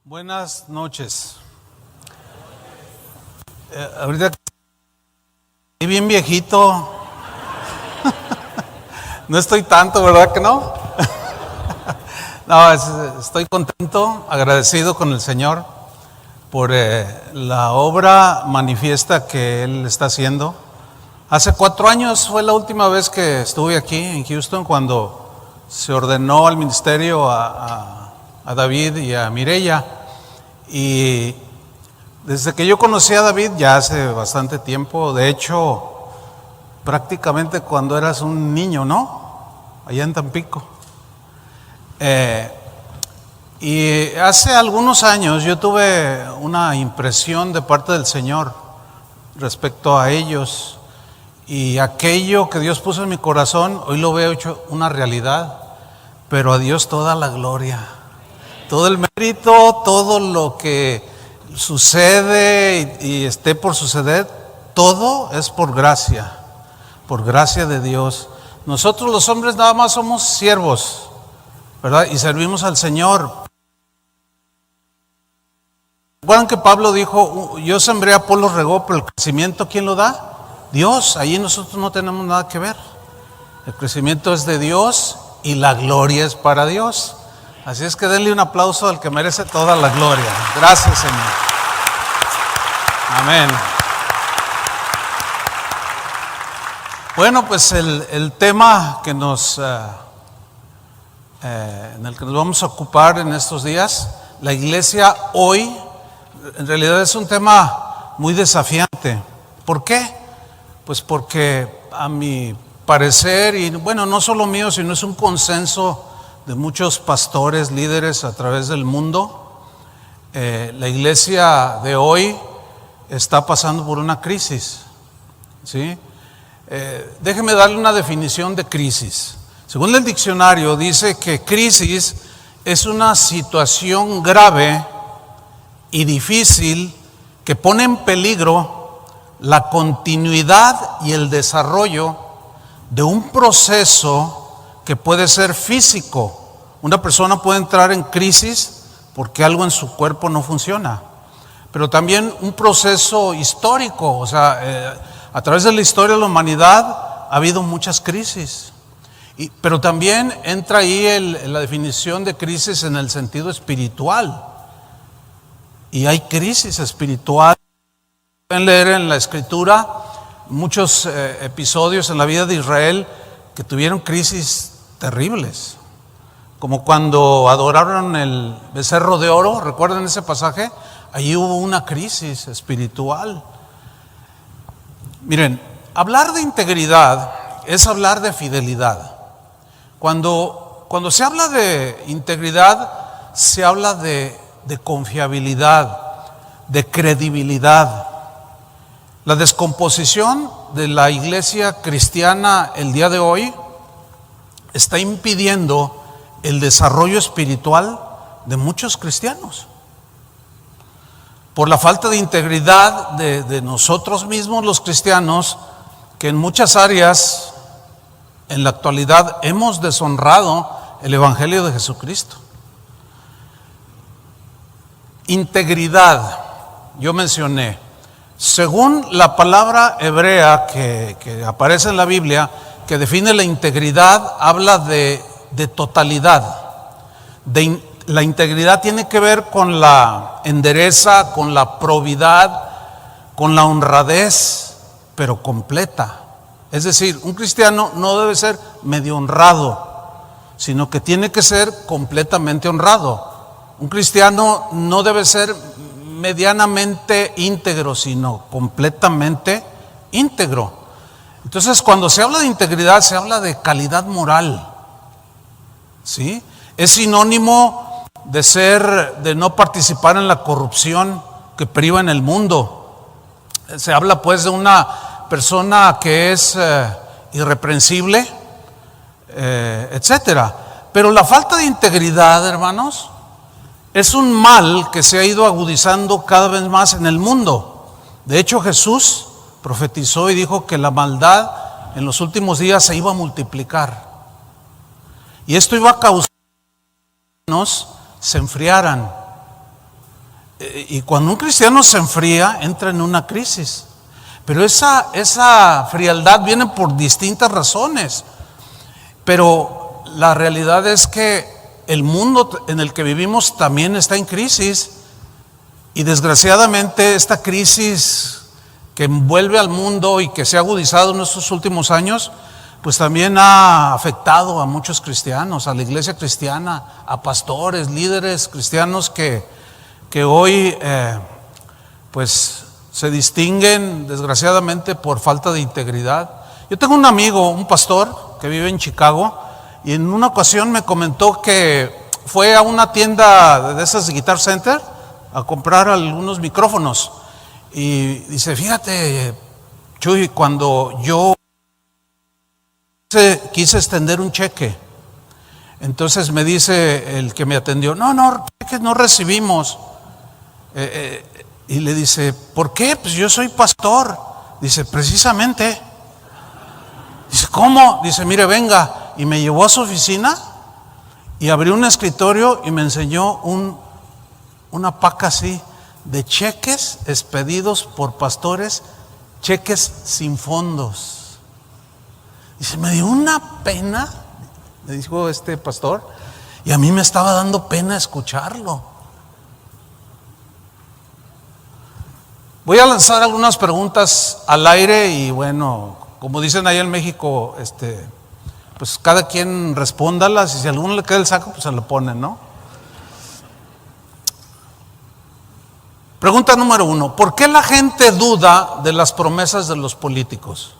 Buenas noches. Ahorita estoy bien viejito. No estoy tanto, ¿verdad que no? No, estoy contento, agradecido con el Señor por la obra manifiesta que Él está haciendo. Hace 4 años fue la última vez que estuve aquí en Houston, cuando se ordenó al ministerio a David y a Mireya. Y desde que yo conocí a David, ya hace bastante tiempo, de hecho, prácticamente cuando eras un niño, ¿no? Allá en Tampico. Y hace algunos años yo tuve una impresión de parte del Señor respecto a ellos. Y aquello que Dios puso en mi corazón, hoy lo veo hecho una realidad. Pero a Dios toda la gloria, todo el mérito, todo lo que sucede y esté por suceder, todo es por gracia de Dios. Nosotros los hombres nada más somos siervos, ¿verdad? Y servimos al Señor. ¿Recuerdan que Pablo dijo, yo sembré, Apolo regó, pero el crecimiento ¿quién lo da? Dios. Ahí nosotros no tenemos nada que ver. El crecimiento es de Dios y la gloria es para Dios. Así es que denle un aplauso al que merece toda la gloria. Gracias, Señor. Amén. Bueno, pues el tema que en el que nos vamos a ocupar en estos días, la iglesia hoy, en realidad es un tema muy desafiante. ¿Por qué? Pues porque a mi parecer, y bueno, no solo mío, sino es un consenso de muchos pastores, líderes a través del mundo, la iglesia de hoy está pasando por una crisis, ¿sí? Déjeme darle una definición de crisis. Según el diccionario, dice que crisis es una situación grave y difícil que pone en peligro la continuidad y el desarrollo de un proceso que puede ser físico. Una persona puede entrar en crisis porque algo en su cuerpo no funciona, pero también un proceso histórico. O sea, a través de la historia de la humanidad ha habido muchas crisis, pero también entra ahí la definición de crisis en el sentido espiritual, y hay crisis espiritual. Pueden leer en la Escritura muchos episodios en la vida de Israel que tuvieron crisis terribles, como cuando adoraron el becerro de oro. ¿Recuerdan ese pasaje? Allí hubo una crisis espiritual. Miren, hablar de integridad es hablar de fidelidad. Cuando se habla de integridad, se habla de confiabilidad, de credibilidad. La descomposición de la iglesia cristiana el día de hoy está impidiendo el desarrollo espiritual de muchos cristianos. Por la falta de integridad de nosotros mismos los cristianos, que en muchas áreas en la actualidad hemos deshonrado el Evangelio de Jesucristo. Integridad, yo mencioné, según la palabra hebrea que aparece en la Biblia, que define la integridad, habla de totalidad. La integridad tiene que ver con la endereza, con la probidad, con la honradez, pero completa. Es decir, un cristiano no debe ser medio honrado, sino que tiene que ser completamente honrado. Un cristiano no debe ser medianamente íntegro, sino completamente íntegro. Entonces, cuando se habla de integridad, se habla de calidad moral, ¿sí? Es sinónimo de no participar en la corrupción que priva en el mundo. Se habla pues de una persona que es irreprensible, etcétera. Pero la falta de integridad, hermanos, es un mal que se ha ido agudizando cada vez más en el mundo. De hecho, Jesús profetizó y dijo que la maldad en los últimos días se iba a multiplicar. Y esto iba a causar que los cristianos se enfriaran, Y cuando un cristiano se enfría, entra en una crisis. Pero esa frialdad viene por distintas razones. Pero la realidad es que el mundo en el que vivimos también está en crisis. Y desgraciadamente esta crisis que envuelve al mundo y que se ha agudizado en estos últimos años, pues también ha afectado a muchos cristianos, a la iglesia cristiana, a pastores, líderes cristianos que hoy pues se distinguen desgraciadamente por falta de integridad. Yo tengo un amigo, un pastor que vive en Chicago, y en una ocasión me comentó que fue a una tienda de esas de Guitar Center a comprar algunos micrófonos. Y dice, fíjate, Chuy, cuando yo quise extender un cheque, entonces me dice el que me atendió, no, cheques no recibimos. Y le dice, ¿por qué? Pues yo soy pastor. Dice, precisamente. Dice, ¿cómo? Dice, mire, venga. Y me llevó a su oficina y abrió un escritorio y me enseñó una paca así de cheques expedidos por pastores, cheques sin fondos. Dice, me dio una pena, me dijo este pastor, y a mí me estaba dando pena escucharlo. Voy a lanzar algunas preguntas al aire y bueno, como dicen allá en México, pues cada quien respóndalas y si a alguno le queda el saco, pues se lo pone, ¿no? Pregunta número 1, ¿por qué la gente duda de las promesas de los políticos?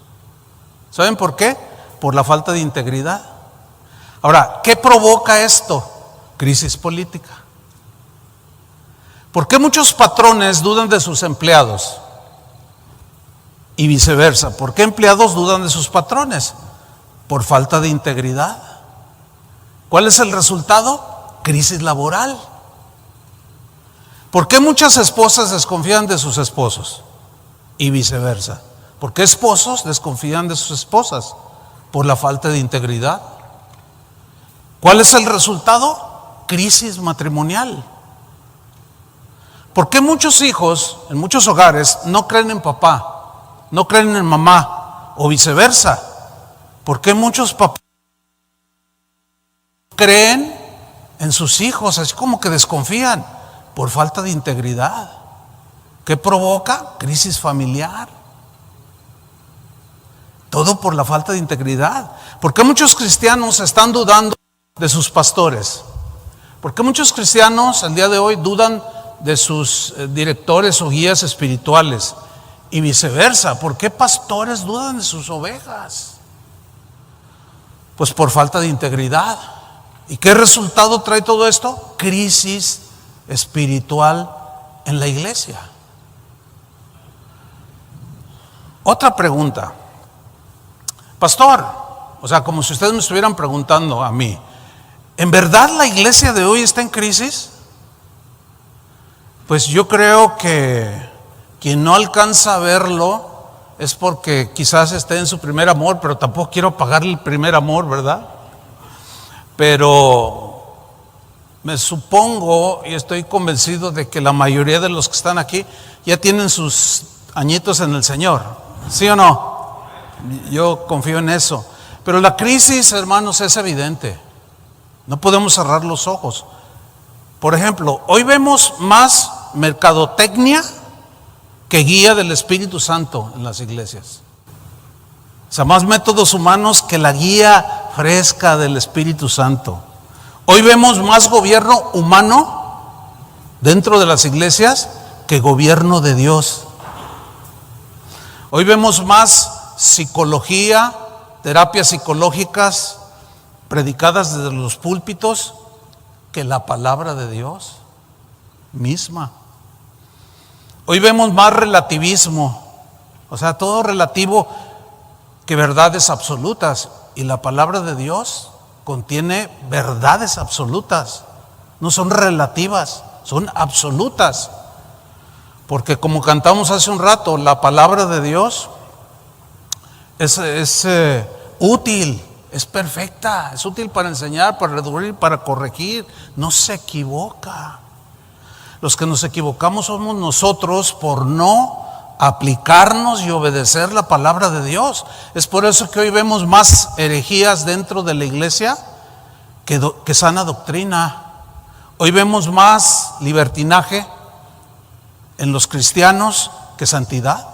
¿Saben por qué? Por la falta de integridad. Ahora, ¿qué provoca esto? Crisis política. ¿Por qué muchos patrones dudan de sus empleados? Y viceversa, ¿por qué empleados dudan de sus patrones? Por falta de integridad. ¿Cuál es el resultado? Crisis laboral. ¿Por qué muchas esposas desconfían de sus esposos? Y viceversa. ¿Por qué esposos desconfían de sus esposas? Por la falta de integridad. ¿Cuál es el resultado? Crisis matrimonial. ¿Por qué muchos hijos en muchos hogares no creen en papá, no creen en mamá o viceversa? ¿Por qué muchos papás creen en sus hijos, así como que desconfían? Por falta de integridad. ¿Qué provoca? Crisis familiar. Todo por la falta de integridad. ¿Por qué muchos cristianos están dudando de sus pastores? ¿Por qué muchos cristianos el día de hoy dudan de sus directores o guías espirituales? Y viceversa, ¿por qué pastores dudan de sus ovejas? Pues por falta de integridad. ¿Y qué resultado trae todo esto? Crisis espiritual en la iglesia. Otra pregunta. Pastor, o sea, como si ustedes me estuvieran preguntando a mí, ¿en verdad la iglesia de hoy está en crisis? Pues yo creo que quien no alcanza a verlo es porque quizás esté en su primer amor, pero tampoco quiero pagarle el primer amor, ¿verdad? Pero me supongo y estoy convencido de que la mayoría de los que están aquí ya tienen sus añitos en el Señor, ¿sí o no? Yo confío en eso. Pero la crisis, hermanos, es evidente. No podemos cerrar los ojos. Por ejemplo, hoy vemos más mercadotecnia que guía del Espíritu Santo en las iglesias. O sea, más métodos humanos que la guía fresca del Espíritu Santo. Hoy vemos más gobierno humano dentro de las iglesias que gobierno de Dios. Hoy vemos más psicología, terapias psicológicas predicadas desde los púlpitos que la palabra de Dios misma. Hoy vemos más relativismo, o sea, todo relativo que verdades absolutas, y la palabra de Dios contiene verdades absolutas, no son relativas, son absolutas. Porque como cantamos hace un rato, la palabra de Dios es útil, es perfecta, es útil para enseñar, para redarguir, para corregir, no se equivoca. Los que nos equivocamos somos nosotros por no aplicarnos y obedecer la palabra de Dios. Es por eso que hoy vemos más herejías dentro de la iglesia que sana doctrina. Hoy vemos más libertinaje en los cristianos que santidad.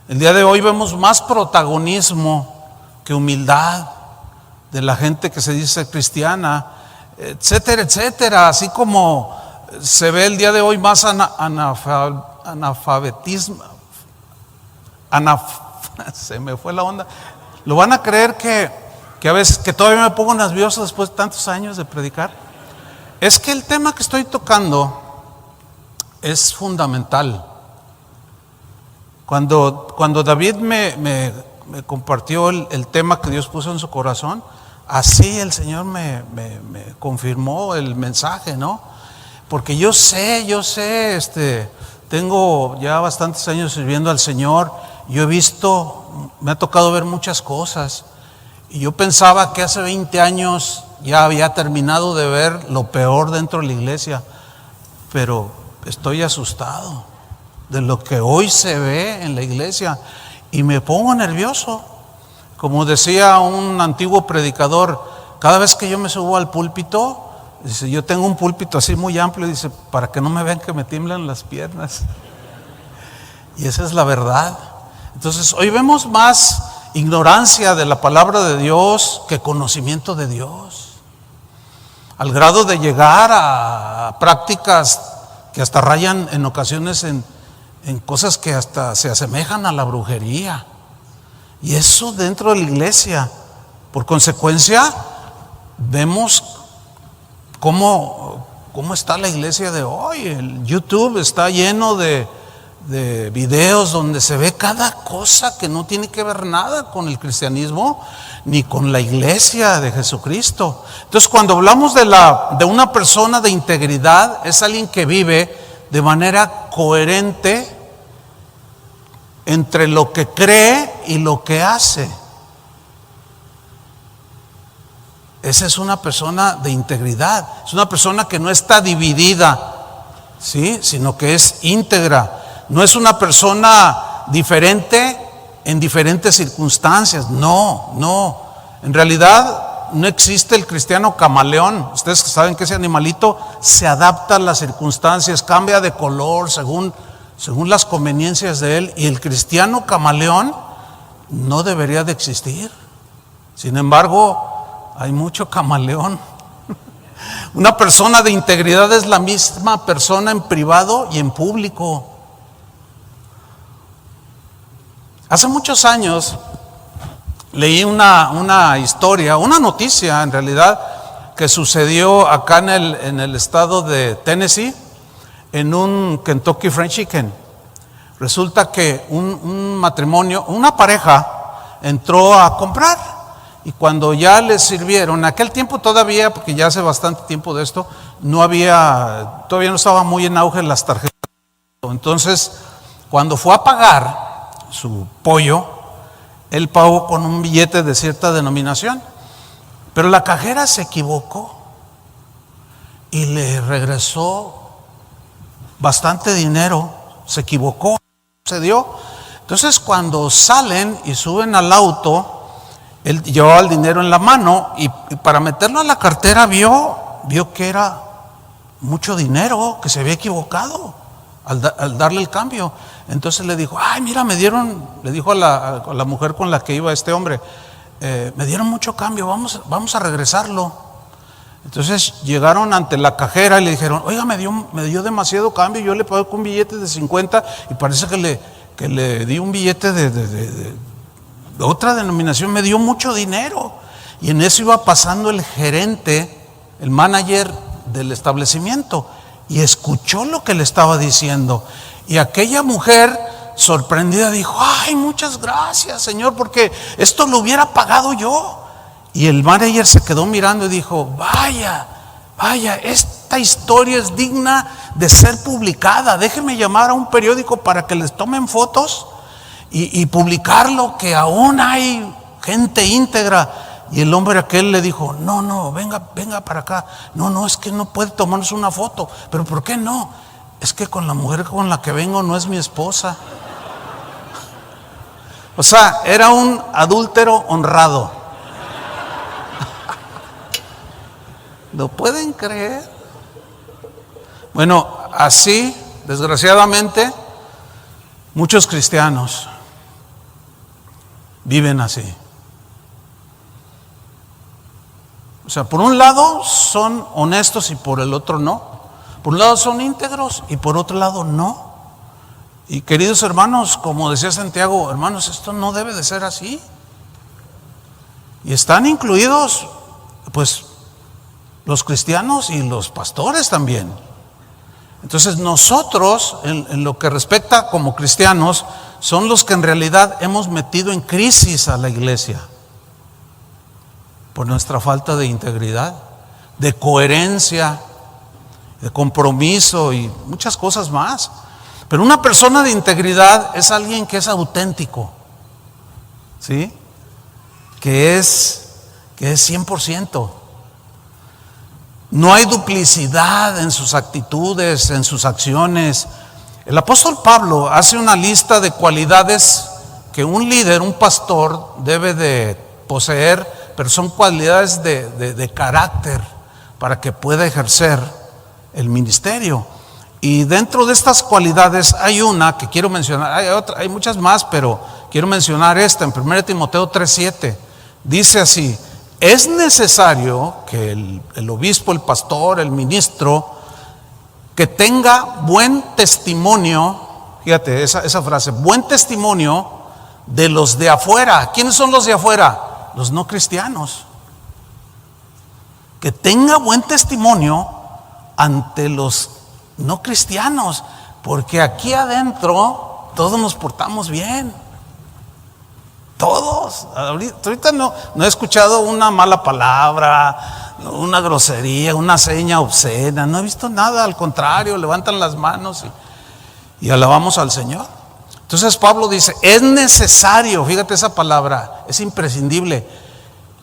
El día de hoy vemos más protagonismo que humildad de la gente que se dice cristiana, etcétera, etcétera. Así como se ve el día de hoy más analfabetismo, se me fue la onda. Lo van a creer que a veces, que todavía me pongo nervioso después de tantos años de predicar. Es que el tema que estoy tocando es fundamental. Cuando David me compartió el tema que Dios puso en su corazón, así el Señor me confirmó el mensaje, ¿no? Porque yo sé, tengo ya bastantes años sirviendo al Señor. Yo he visto, me ha tocado ver muchas cosas. Y yo pensaba que hace 20 años ya había terminado de ver lo peor dentro de la iglesia. Pero estoy asustado de lo que hoy se ve en la iglesia. Y me pongo nervioso. Como decía un antiguo predicador, cada vez que yo me subo al púlpito, dice, yo tengo un púlpito así muy amplio, dice, para que no me vean que me tiemblan las piernas. Y esa es la verdad. Entonces, hoy vemos más ignorancia de la palabra de Dios que conocimiento de Dios. Al grado de llegar a prácticas que hasta rayan en ocasiones en cosas que hasta se asemejan a la brujería. Y eso dentro de la iglesia. Por consecuencia, vemos cómo está la iglesia de hoy. El YouTube está lleno de videos donde se ve cada cosa que no tiene que ver nada con el cristianismo ni con la iglesia de Jesucristo. Entonces, cuando hablamos de una persona de integridad, es alguien que vive de manera coherente entre lo que cree y lo que hace. Esa es una persona de integridad. Es una persona que no está dividida, ¿sí? Sino que es íntegra. No es una persona diferente en diferentes circunstancias. No. En realidad no existe el cristiano camaleón. Ustedes saben que ese animalito se adapta a las circunstancias, cambia de color según las conveniencias de él. Y el cristiano camaleón no debería de existir. Sin embargo, hay mucho camaleón. Una persona de integridad es la misma persona en privado y en público. Hace muchos años leí una historia, una noticia en realidad, que sucedió acá en el estado de Tennessee, en un Kentucky Fried Chicken. Resulta que un matrimonio, una pareja, entró a comprar. Y cuando ya les sirvieron, en aquel tiempo todavía, porque ya hace bastante tiempo de esto, todavía no estaba muy en auge las tarjetas. Entonces, cuando fue a pagar su pollo, él pagó con un billete de cierta denominación, pero la cajera se equivocó y le regresó bastante dinero. Se equivocó, se dio. Entonces, cuando salen y suben al auto, él llevaba el dinero en la mano y para meterlo a la cartera vio que era mucho dinero, que se había equivocado al darle el cambio. Entonces le dijo, ay, mira, le dijo a la mujer con la que iba este hombre, me dieron mucho cambio, vamos a regresarlo. Entonces llegaron ante la cajera y le dijeron, oiga, me dio demasiado cambio, yo le pagué con un billete de 50 y parece que le di un billete de otra denominación, me dio mucho dinero. Y en eso iba pasando el gerente, el manager del establecimiento, y escuchó lo que le estaba diciendo. Y aquella mujer sorprendida dijo, ay, muchas gracias, Señor, porque esto lo hubiera pagado yo. Y el manager se quedó mirando y dijo, vaya, esta historia es digna de ser publicada. Déjeme llamar a un periódico para que les tomen fotos y publicarlo, que aún hay gente íntegra. Y el hombre aquel le dijo, no, venga para acá. No, es que no puede tomarnos una foto. ¿Pero por qué no? Es que con la mujer con la que vengo no es mi esposa. O sea, era un adúltero honrado. ¿Lo pueden creer? Bueno, así, desgraciadamente, muchos cristianos viven así. O sea, por un lado son honestos y por el otro no. Por un lado son íntegros y por otro lado no. Y queridos hermanos, como decía Santiago, hermanos, esto no debe de ser así. Y están incluidos, pues, los cristianos y los pastores también. Entonces nosotros, en lo que respecta como cristianos, son los que en realidad hemos metido en crisis a la iglesia por nuestra falta de integridad, de coherencia, de compromiso y muchas cosas más. Pero una persona de integridad es alguien que es auténtico, ¿sí? Que es 100%. No hay duplicidad en sus actitudes, en sus acciones. El apóstol Pablo hace una lista de cualidades que un líder, un pastor debe de poseer, pero son cualidades de carácter para que pueda ejercer el ministerio. Y dentro de estas cualidades hay una que quiero mencionar, hay muchas más, pero quiero mencionar esta en 1 Timoteo 3:7. Dice así: es necesario que el obispo, el pastor, el ministro, que tenga buen testimonio, fíjate esa frase, buen testimonio de los de afuera. ¿Quiénes son los de afuera? Los no cristianos. Que tenga buen testimonio ante los no cristianos, porque aquí adentro todos nos portamos bien. Todos. Ahorita no he escuchado una mala palabra, una grosería, una seña obscena. No he visto nada, al contrario, levantan las manos y alabamos al Señor. Entonces Pablo dice, es necesario, fíjate esa palabra, es imprescindible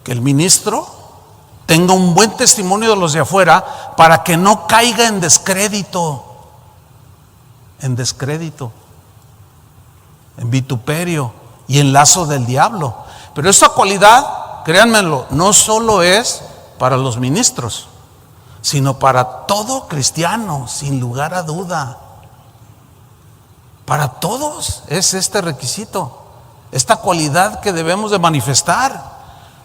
que el ministro tenga un buen testimonio de los de afuera para que no caiga en descrédito, en vituperio y en lazo del diablo. Pero esta cualidad, créanmelo, no solo es para los ministros, sino para todo cristiano, sin lugar a duda. Para todos es este requisito, esta cualidad que debemos de manifestar,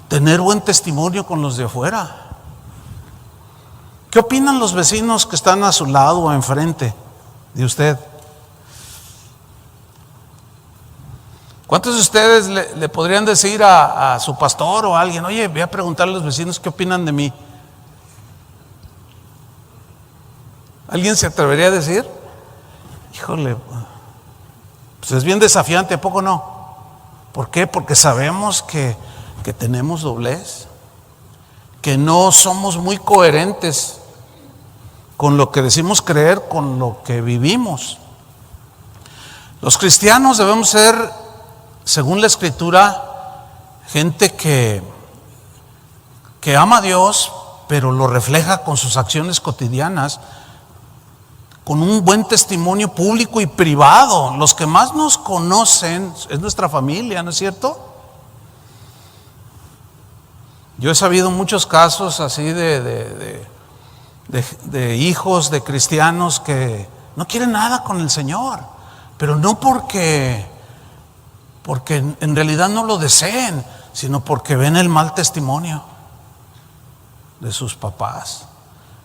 tener buen testimonio con los de afuera. ¿Qué opinan los vecinos que están a su lado o enfrente de usted? ¿Cuántos de ustedes le podrían decir a su pastor o a alguien, oye, voy a preguntarle a los vecinos qué opinan de mí? ¿Alguien se atrevería a decir? Híjole, pues es bien desafiante, ¿a poco no? ¿Por qué? Porque sabemos que tenemos doblez, que no somos muy coherentes con lo que decimos creer, con lo que vivimos. Los cristianos debemos ser, según la Escritura, gente que ama a Dios, pero lo refleja con sus acciones cotidianas, con un buen testimonio público y privado. Los que más nos conocen es nuestra familia, ¿no es cierto? Yo he sabido muchos casos así de hijos de cristianos que no quieren nada con el Señor, pero no porque en realidad no lo deseen, sino porque ven el mal testimonio de sus papás.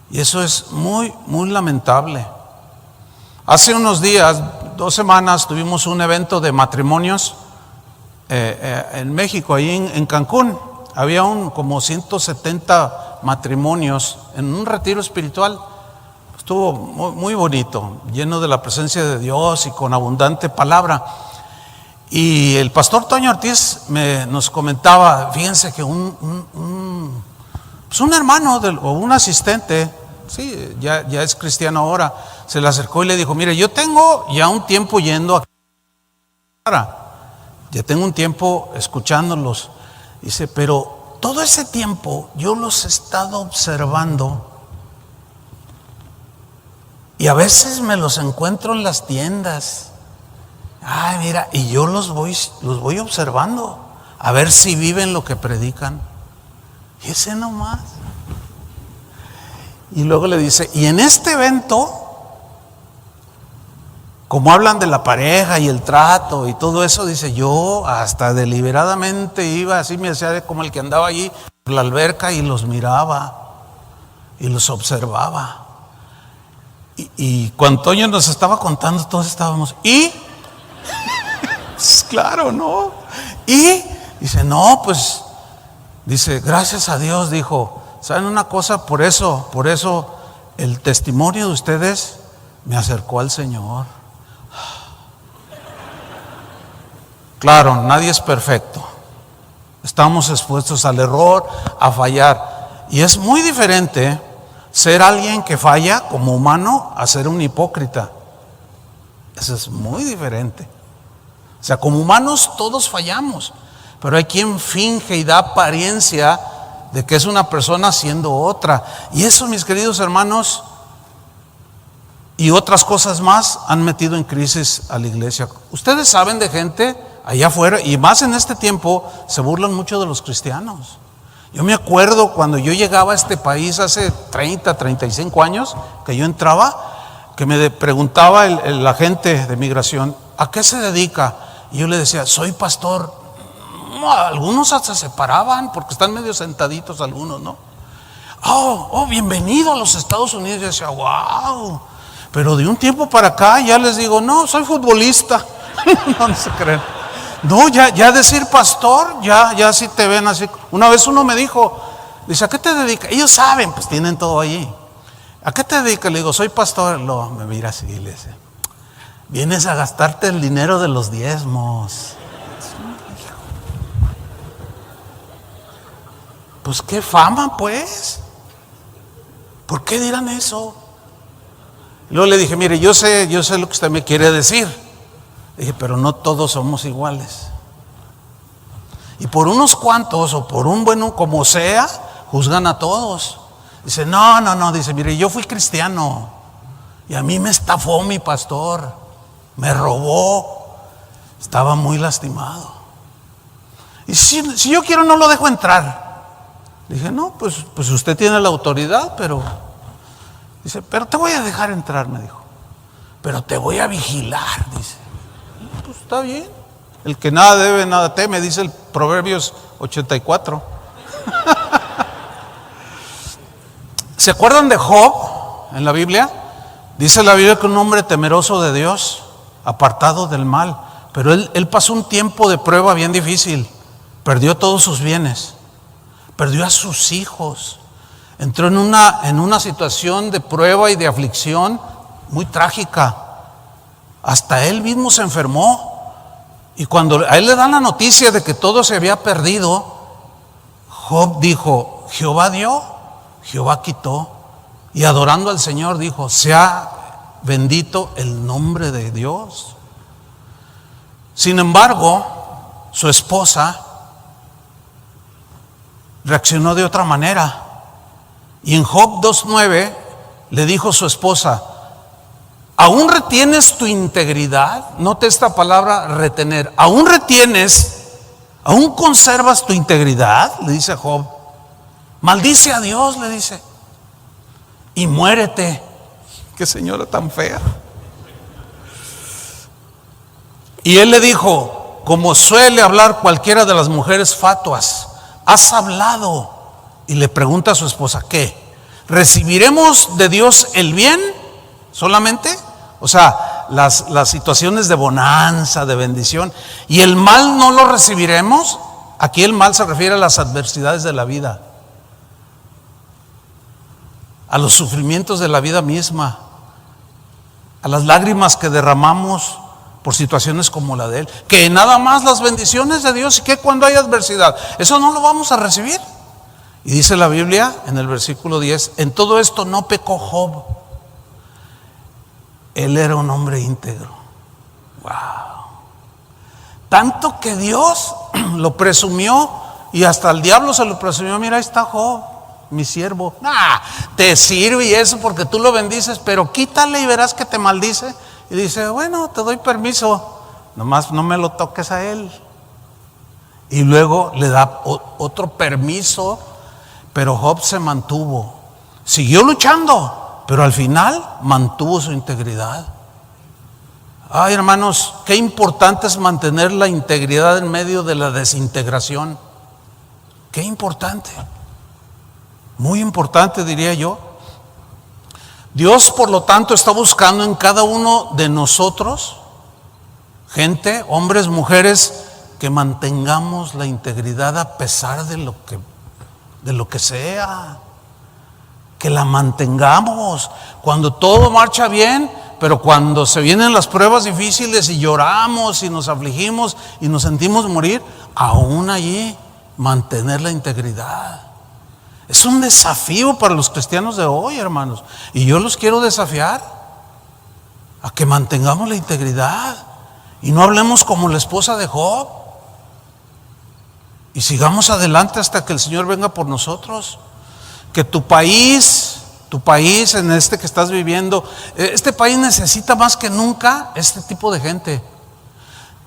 Y eso es muy, muy lamentable. Hace unos días, 2 semanas, tuvimos un evento de matrimonios en México, ahí en Cancún. Había como 170 matrimonios en un retiro espiritual. Estuvo muy, muy bonito, lleno de la presencia de Dios y con abundante palabra. Y el pastor Toño Ortiz nos comentaba, fíjense que un hermano o un asistente, sí, ya es cristiano ahora, se le acercó y le dijo, mire, yo tengo ya un tiempo yendo a ya tengo un tiempo escuchándolos. Dice, pero todo ese tiempo yo los he estado observando y a veces me los encuentro en las tiendas. Ay, mira, y yo los voy observando a ver si viven lo que predican. Y ese nomás. Y luego le dice, y en este evento, como hablan de la pareja y el trato y todo eso, dice, yo hasta deliberadamente iba, así me hacía como el que andaba allí por la alberca y los miraba y los observaba. Y cuando Toño nos estaba contando, todos estábamos, y claro, ¿no? Y dice, no, pues, dice, gracias a Dios, dijo, ¿saben una cosa? Por eso el testimonio de ustedes me acercó al Señor. Claro, nadie es perfecto. Estamos expuestos al error, a fallar. Y es muy diferente ser alguien que falla como humano a ser un hipócrita. Eso es muy diferente. O sea, como humanos todos fallamos, pero hay quien finge y da apariencia de que es una persona siendo otra. Y eso, mis queridos hermanos, y otras cosas más han metido en crisis a la iglesia. Ustedes saben de gente allá afuera, y más en este tiempo, se burlan mucho de los cristianos. Yo me acuerdo cuando yo llegaba a este país hace 35 años, que yo entraba, que me preguntaba el agente de migración, ¿a qué se dedica? Y yo le decía, soy pastor. Algunos hasta se paraban porque están medio sentaditos algunos, ¿no? Bienvenido a los Estados Unidos. Yo decía, wow. Pero de un tiempo para acá ya les digo, no, soy futbolista. No se creen. No, ya decir pastor, ya sí te ven así. Una vez uno me dijo, dice, ¿a qué te dedicas? Ellos saben, pues tienen todo allí. ¿A qué te dedicas? Le digo, soy pastor. Me mira así y le dice, vienes a gastarte el dinero de los diezmos. Pues qué fama, pues. ¿Por qué dirán eso? Luego le dije, mire, yo sé lo que usted me quiere decir. Dije, pero no todos somos iguales. Y por unos cuantos o por un bueno como sea, juzgan a todos. Dice, no, dice, mire, yo fui cristiano y a mí me estafó mi pastor, me robó, estaba muy lastimado. Y si yo quiero no lo dejo entrar. Dije, no, pues usted tiene la autoridad, pero dice, pero te voy a dejar entrar, me dijo. Pero te voy a vigilar, dice. Pues está bien. El que nada debe, nada teme, dice el Proverbios 84. ¿Se acuerdan de Job en la Biblia? Dice la Biblia que un hombre temeroso de Dios, apartado del mal, pero él pasó un tiempo de prueba bien difícil. Perdió todos sus bienes, perdió a sus hijos, entró en una situación de prueba y de aflicción muy trágica. Hasta él mismo se enfermó. Y cuando a él le dan la noticia de que todo se había perdido, Job dijo, Jehová dio, Jehová quitó. Y adorando al Señor dijo, sea bendito el nombre de Dios. Sin embargo, su esposa reaccionó de otra manera. Y en Job 2:9 le dijo su esposa, ¿aún retienes tu integridad? Note esta palabra retener. ¿Aún retienes, aún conservas tu integridad? Le dice a Job. Maldice a Dios, le dice, y muérete. Qué señora tan fea. Y él le dijo, como suele hablar cualquiera de las mujeres fatuas, has hablado. Y le pregunta a su esposa, ¿qué? ¿Recibiremos de Dios el bien solamente? O sea, las situaciones de bonanza, de bendición, y el mal no lo recibiremos. Aquí el mal se refiere a las adversidades de la vida, a los sufrimientos de la vida misma, a las lágrimas que derramamos por situaciones como la de él. Que nada más las bendiciones de Dios, y que cuando hay adversidad, eso no lo vamos a recibir. Y dice la Biblia en el versículo 10, en todo esto no pecó Job. Él era un hombre íntegro. Wow. Tanto que Dios lo presumió Y hasta el diablo se lo presumió: mira, ahí está Job, mi siervo. Te sirve y eso porque tú lo bendices, pero quítale y verás que te maldice. Y dice: bueno, te doy permiso, nomás no me lo toques a él. Y luego le da otro permiso, pero Job se mantuvo, siguió luchando, pero al final mantuvo su integridad. Ay, hermanos, qué importante es mantener la integridad en medio de la desintegración. Qué importante, muy importante, diría yo. Dios, por lo tanto, está buscando en cada uno de nosotros gente, hombres, mujeres, que mantengamos la integridad a pesar de lo que sea. Que la mantengamos cuando todo marcha bien, pero cuando se vienen las pruebas difíciles y lloramos y nos afligimos y nos sentimos morir, aún allí mantener la integridad. Es un desafío para los cristianos de hoy, hermanos, y yo los quiero desafiar a que mantengamos la integridad y no hablemos como la esposa de Job y sigamos adelante hasta que el Señor venga por nosotros. Que tu país en este que estás viviendo, este país necesita más que nunca este tipo de gente.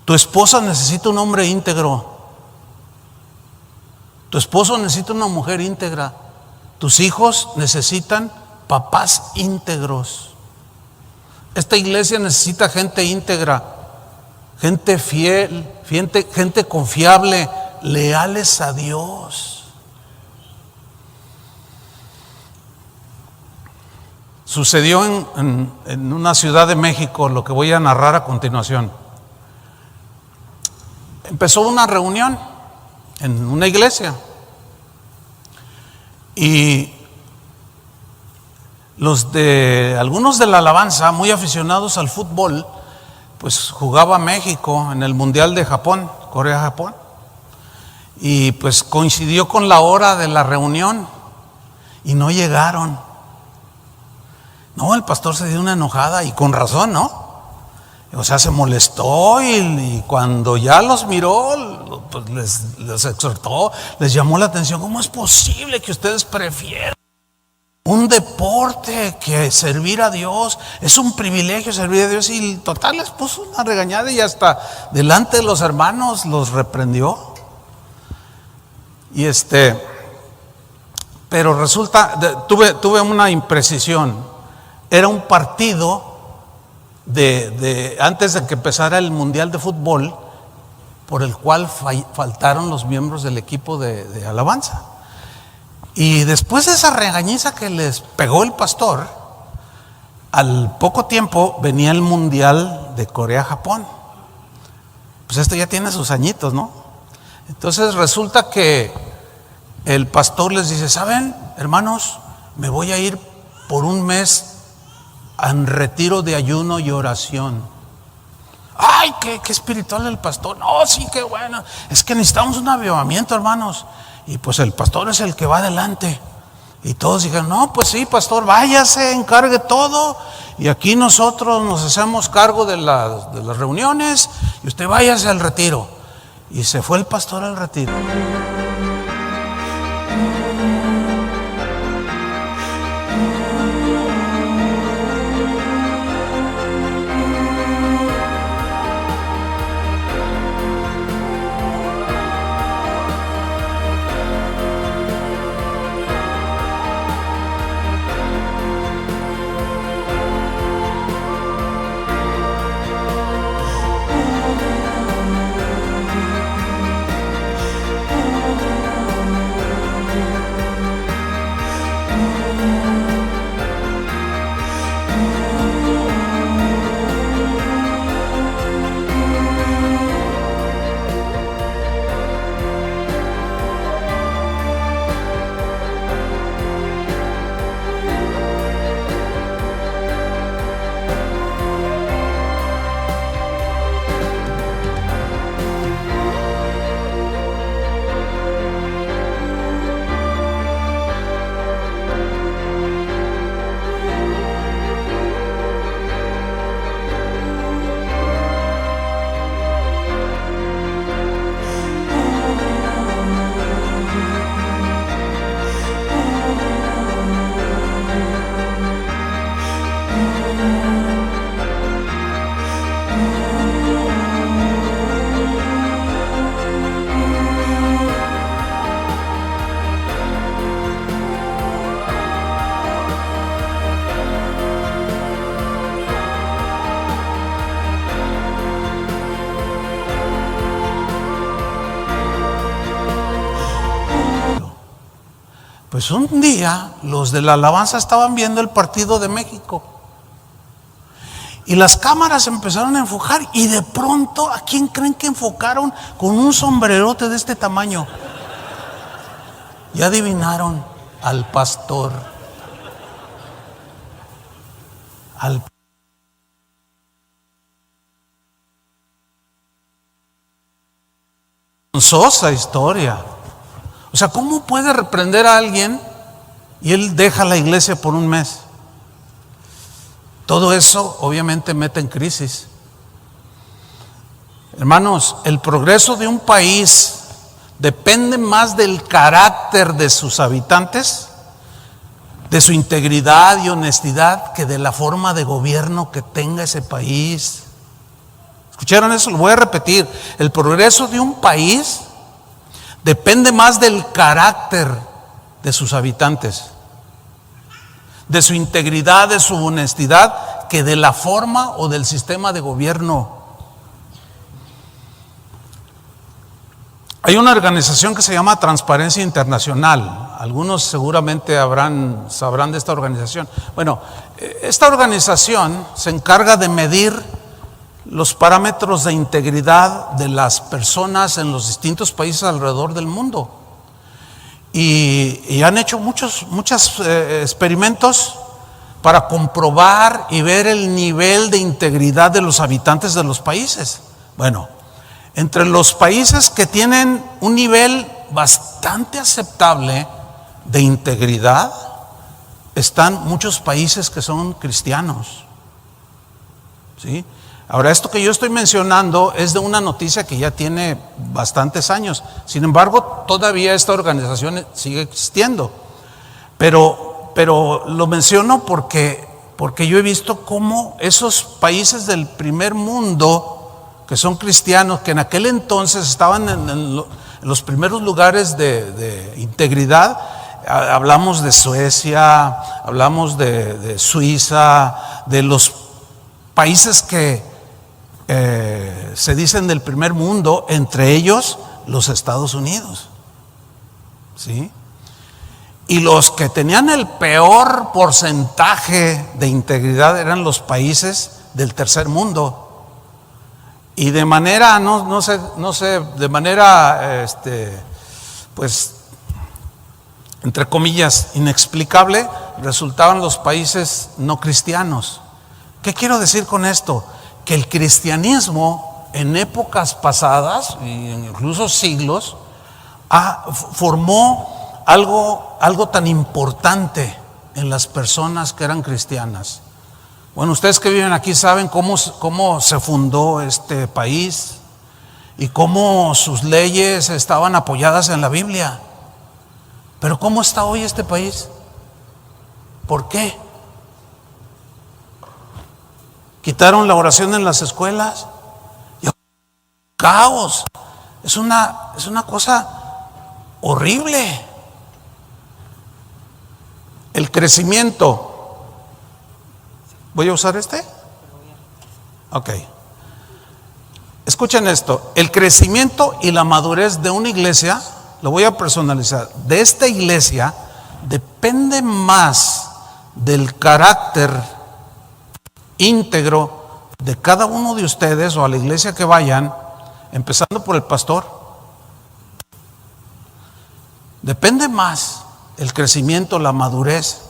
Tu esposa necesita un hombre íntegro. Tu esposo necesita una mujer íntegra. Tus hijos necesitan papás íntegros. Esta iglesia necesita gente íntegra, gente fiel, gente confiable, leales a Dios. Sucedió en una ciudad de México lo que voy a narrar a continuación. Empezó una reunión en una iglesia y algunos de la alabanza, muy aficionados al fútbol, pues jugaba México en el Mundial de Japón, Corea-Japón, y pues coincidió con la hora de la reunión y no llegaron. No, el pastor se dio una enojada y con razón, ¿no? O sea, se molestó y cuando ya los miró, pues les exhortó, les llamó la atención. ¿Cómo es posible que ustedes prefieran un deporte que servir a Dios? Es un privilegio servir a Dios. Y total les puso una regañada y hasta delante de los hermanos los reprendió. Y pero resulta, tuve una imprecisión. Era un partido antes de que empezara el Mundial de Fútbol, por el cual faltaron los miembros del equipo de alabanza. Y después de esa regañiza que les pegó el pastor, al poco tiempo venía el Mundial de Corea-Japón. Pues esto ya tiene sus añitos, ¿no? Entonces resulta que el pastor les dice: ¿saben, hermanos? Me voy a ir por un mes en retiro de ayuno y oración. Ay, qué espiritual el pastor. No, sí, qué bueno. Es que necesitamos un avivamiento, hermanos. Y pues el pastor es el que va adelante. Y todos dijeron: no, pues sí, pastor, váyase, encargue todo. Y aquí nosotros nos hacemos cargo de las reuniones. Y usted váyase al retiro. Y se fue el pastor al retiro. Pues un día los de la alabanza estaban viendo el partido de México y las cámaras empezaron a enfocar y de pronto, ¿a quién creen que enfocaron? Con un sombrerote de este tamaño. Ya adivinaron, al pastor. Sosa historia. O sea, ¿cómo puede reprender a alguien y él deja la iglesia por un mes? Todo eso obviamente mete en crisis. Hermanos, el progreso de un país depende más del carácter de sus habitantes, de su integridad y honestidad, que de la forma de gobierno que tenga ese país. ¿Escucharon eso? Lo voy a repetir. El progreso de un país depende más del carácter de sus habitantes, de su integridad, de su honestidad, que de la forma o del sistema de gobierno. Hay una organización que se llama Transparencia Internacional. Algunos seguramente sabrán de esta organización. Bueno, esta organización se encarga de medir los parámetros de integridad de las personas en los distintos países alrededor del mundo. Y han hecho muchos experimentos para comprobar y ver el nivel de integridad de los habitantes de los países. Bueno, entre los países que tienen un nivel bastante aceptable de integridad están muchos países que son cristianos. ¿Sí? Ahora, esto que yo estoy mencionando es de una noticia que ya tiene bastantes años. Sin embargo, todavía esta organización sigue existiendo. Pero lo menciono porque yo he visto cómo esos países del primer mundo que son cristianos, que en aquel entonces estaban en los primeros lugares de integridad. Hablamos de Suecia, hablamos de Suiza, de los países que se dicen del primer mundo, entre ellos los Estados Unidos. ¿Sí? Y los que tenían el peor porcentaje de integridad eran los países del tercer mundo. Y de manera, no sé, de manera, pues, entre comillas, inexplicable, resultaban los países no cristianos. ¿Qué quiero decir con esto? Que el cristianismo en épocas pasadas, incluso siglos, formó algo tan importante en las personas que eran cristianas. Bueno, ustedes que viven aquí saben cómo se fundó este país y cómo sus leyes estaban apoyadas en la Biblia. Pero ¿cómo está hoy este país? ¿Por qué? Quitaron la oración en las escuelas. Y caos. Es una cosa horrible. El crecimiento. ¿Voy a usar este? Ok. Escuchen esto. El crecimiento y la madurez de una iglesia, lo voy a personalizar, de esta iglesia depende más del carácter íntegro de cada uno de ustedes o a la iglesia que vayan, empezando por el pastor. Depende más el crecimiento, la madurez,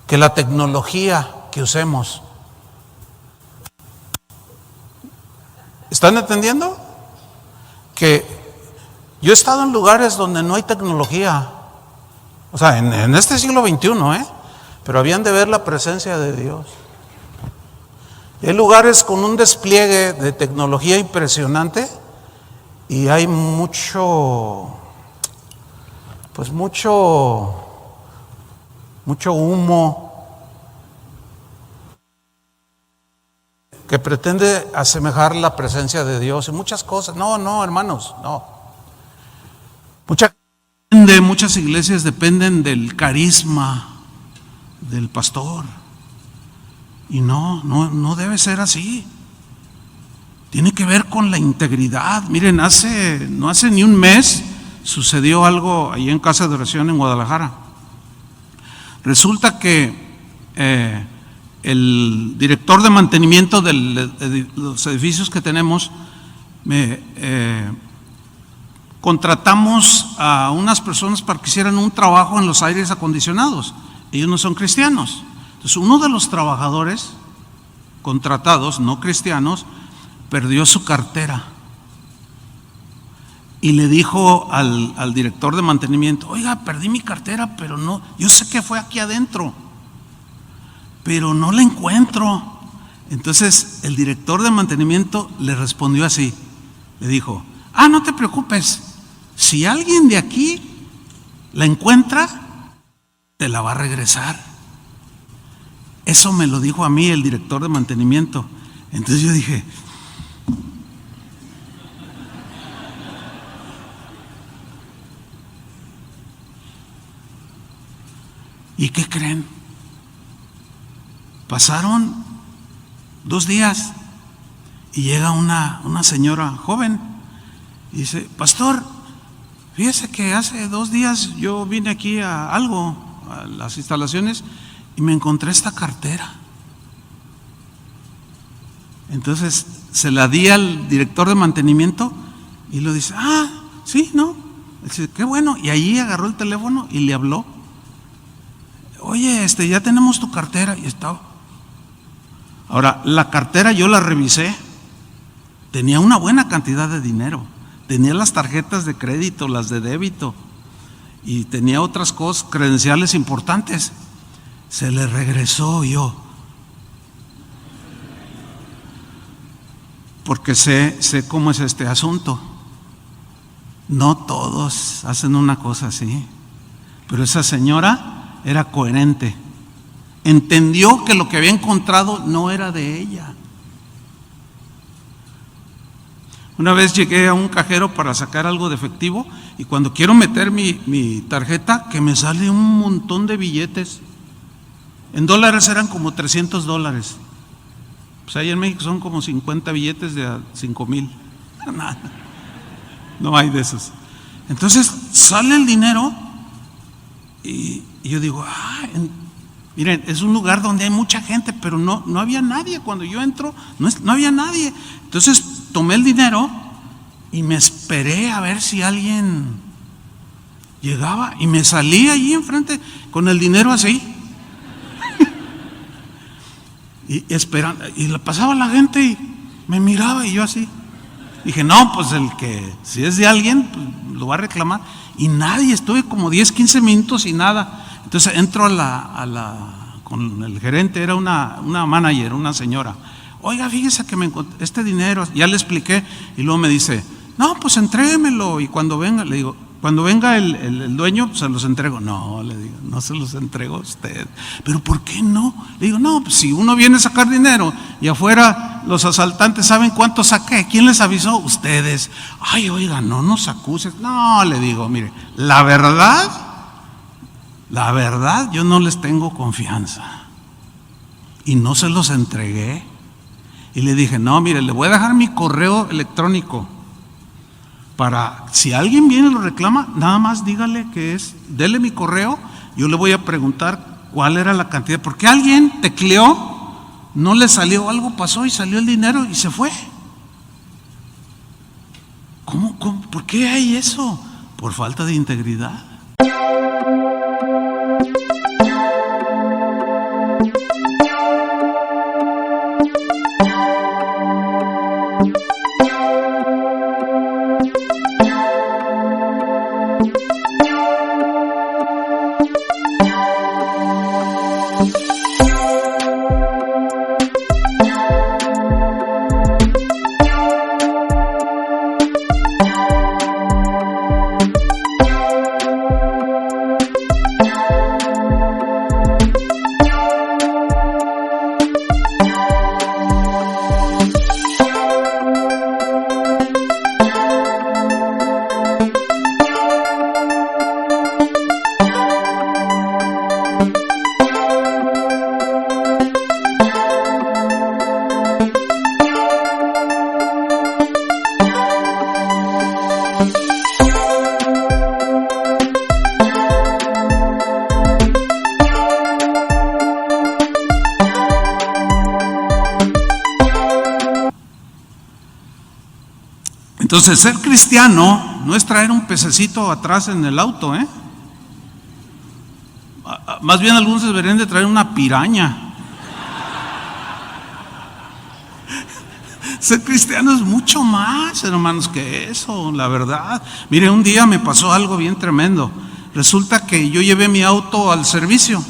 que la tecnología que usemos. ¿Están entendiendo? Que yo he estado en lugares donde no hay tecnología, o sea, en este siglo XXI, pero habían de ver la presencia de Dios. Y hay lugares con un despliegue de tecnología impresionante y hay mucho humo que pretende asemejar la presencia de Dios y muchas cosas. No, hermanos, no. Muchas iglesias dependen del carisma del pastor. Y no debe ser así. Tiene que ver con la integridad. Miren, no hace ni un mes sucedió algo ahí en Casa de Oración en Guadalajara. Resulta que el director de mantenimiento de los edificios que tenemos, contratamos a unas personas para que hicieran un trabajo en los aires acondicionados. Ellos no son cristianos. Entonces, uno de los trabajadores contratados, no cristianos, perdió su cartera y le dijo al director de mantenimiento: oiga, perdí mi cartera, pero no, yo sé que fue aquí adentro, pero no la encuentro. Entonces el director de mantenimiento le respondió así, le dijo: no te preocupes, si alguien de aquí la encuentra, te la va a regresar. Eso me lo dijo a mí el director de mantenimiento. Entonces yo dije: ¿y qué creen? Pasaron 2 días y llega una señora joven y dice: pastor, fíjese que hace 2 días yo vine aquí a las instalaciones, y me encontré esta cartera. Entonces se la di al director de mantenimiento y lo dice: sí, ¿no? Dice: qué bueno. Y allí agarró el teléfono y le habló: oye, ya tenemos tu cartera. Y estaba. Ahora, la cartera yo la revisé, tenía una buena cantidad de dinero, tenía las tarjetas de crédito, las de débito, y tenía otras cosas, credenciales importantes. Se le regresó. Yo, porque sé cómo es este asunto. No todos hacen una cosa así, pero esa señora era coherente, entendió que lo que había encontrado no era de ella. Una vez llegué a un cajero para sacar algo de efectivo, y cuando quiero meter mi tarjeta, que me sale un montón de billetes. En dólares eran como $300. Pues ahí en México son como 50 billetes de 5,000. No hay de esos. Entonces sale el dinero y yo digo: miren, es un lugar donde hay mucha gente, pero no había nadie. Cuando yo entro, no había nadie. Entonces tomé el dinero y me esperé a ver si alguien llegaba, y me salí allí enfrente con el dinero así y esperando, y le pasaba la gente y me miraba, y yo así dije: no, pues si es de alguien, pues lo va a reclamar. Y nadie, estuve como 10-15 minutos y nada. Entonces entro con el gerente, era una manager, una señora: oiga, fíjese que me encontré este dinero. Ya le expliqué, y luego me dice: no, pues entréguemelo, y cuando venga, le digo, cuando venga el dueño, se los entrego. No, le digo, no se los entrego a usted. ¿Pero por qué no? Le digo: no, pues si uno viene a sacar dinero y afuera los asaltantes saben cuánto saqué, ¿quién les avisó? Ustedes. Ay, oiga, no nos acuses. No, le digo, mire, la verdad, yo no les tengo confianza, y no se los entregué. Y le dije: no, mire, le voy a dejar mi correo electrónico, para si alguien viene y lo reclama, nada más dígale que dele mi correo, yo le voy a preguntar cuál era la cantidad, porque alguien tecleó, no le salió, algo pasó y salió el dinero y se fue. ¿Cómo? ¿Por qué hay eso? Por falta de integridad. Entonces, ser cristiano no es traer un pececito atrás en el auto, ¿eh? Más bien algunos deberían de traer una piraña. Ser cristiano es mucho más, hermanos, que eso, la verdad. Mire, un día me pasó algo bien tremendo. Resulta que yo llevé mi auto al servicio,